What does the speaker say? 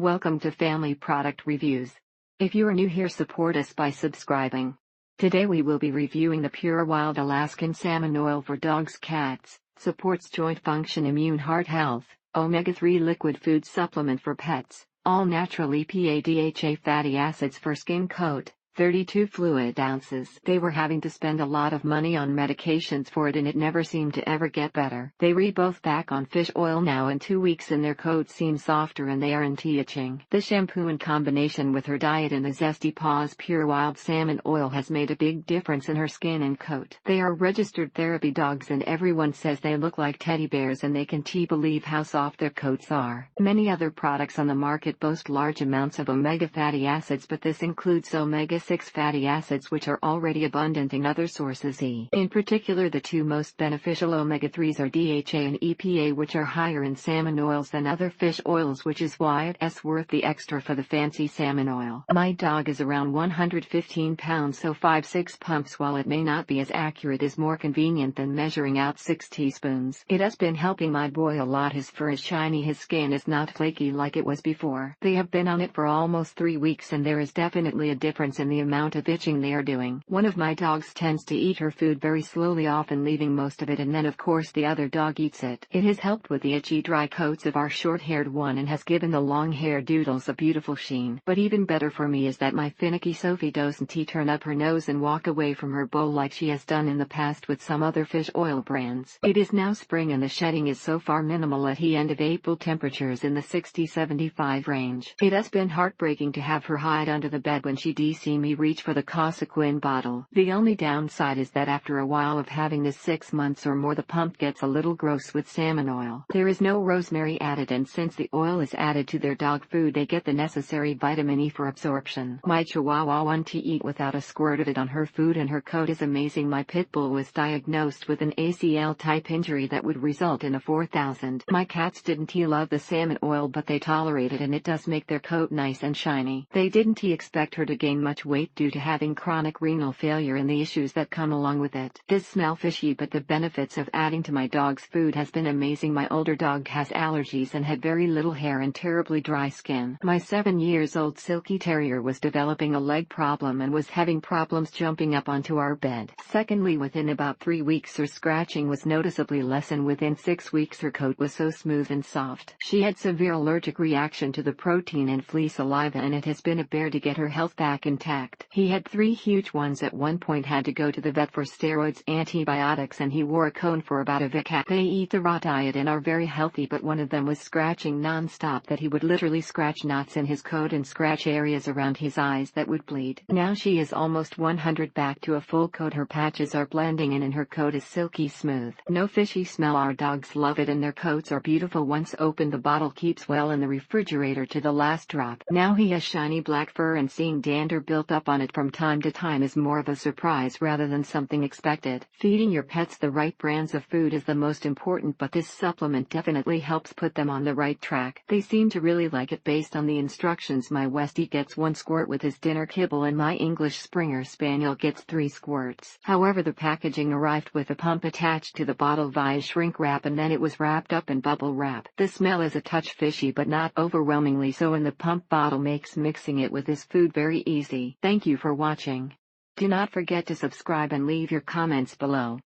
Welcome to Family Product Reviews. If you are new here, support us by subscribing. Today we will be reviewing the Pure Wild Alaskan Salmon Oil for dogs, cats, supports joint function, immune, heart health, omega-3 liquid food supplement for pets, all natural EPA DHA fatty acids for skin coat, 32 fluid ounces. They were having to spend a lot of money on medications for it and it never seemed to ever get better. They re both back on fish oil now in 2 weeks and their coats seem softer and they are anti-itching. The shampoo in combination with her diet and the Zesty Paws Pure Wild Salmon Oil has made a big difference in her skin and coat. They are registered therapy dogs and everyone says they look like teddy bears and they can't believe how soft their coats are. Many other products on the market boast large amounts of omega fatty acids, but this includes omega-6 fatty acids which are already abundant in other sources. In particular, the two most beneficial omega-3s are DHA and EPA, which are higher in salmon oils than other fish oils, which is why it's worth the extra for the fancy salmon oil. My dog is around 115 pounds, so 5-6 pumps, while it may not be as accurate, is more convenient than measuring out 6 teaspoons. It has been helping my boy a lot. His fur is shiny, his skin is not flaky like it was before. They have been on it for almost 3 weeks and there is definitely a difference in the amount of itching they are doing. One of my dogs tends to eat her food very slowly, often leaving most of it, and then of course the other dog eats it. It has helped with the itchy dry coats of our short-haired one and has given the long-haired doodles a beautiful sheen. But even better for me is that my finicky Sophie doesn't turn up her nose and walk away from her bowl like she has done in the past with some other fish oil brands. It is now spring and the shedding is so far minimal at the end of April, temperatures in the 60-75 range. It has been heartbreaking to have her hide under the bed when she see me reach for the Cosequin bottle. The only downside is that after a while of having this 6 months or more, the pump gets a little gross with salmon oil. There is no rosemary added, and since the oil is added to their dog food, they get the necessary vitamin E for absorption. My Chihuahua wants to eat without a squirt of it on her food, and her coat is amazing. My pit bull was diagnosed with an ACL type injury that would result in a 4,000. My cats didn't love the salmon oil, but they tolerate it and it does make their coat nice and shiny. They didn't expect her to gain much weight due to having chronic renal failure and the issues that come along with it. This smell fishy, but the benefits of adding to my dog's food has been amazing. My older dog has allergies and had very little hair and terribly dry skin. My 7-year-old silky terrier was developing a leg problem and was having problems jumping up onto our bed. Secondly, within about 3 weeks her scratching was noticeably less, and within 6 weeks her coat was so smooth and soft. She had severe allergic reaction to the protein in flea saliva and it has been a bear to get her health back intact. He had 3 huge ones at one point, had to go to the vet for steroids, antibiotics, and he wore a cone for about a week. They eat the raw diet and are very healthy, but one of them was scratching non-stop that he would literally scratch knots in his coat and scratch areas around his eyes that would bleed. Now she is almost 100 back to a full coat. Her patches are blending in and her coat is silky smooth. No fishy smell. Our dogs love it and their coats are beautiful. Once opened, the bottle keeps well in the refrigerator to the last drop. Now he has shiny black fur and seeing dander built up on it from time to time is more of a surprise rather than something expected. Feeding your pets the right brands of food is the most important, but this supplement definitely helps put them on the right track. They seem to really like it based on the instructions. My Westie gets 1 squirt with his dinner kibble and my English Springer Spaniel gets 3 squirts. However, the packaging arrived with a pump attached to the bottle via shrink wrap and then it was wrapped up in bubble wrap. The smell is a touch fishy but not overwhelmingly so, and the pump bottle makes mixing it with this food very easy. Thank you for watching. Do not forget to subscribe and leave your comments below.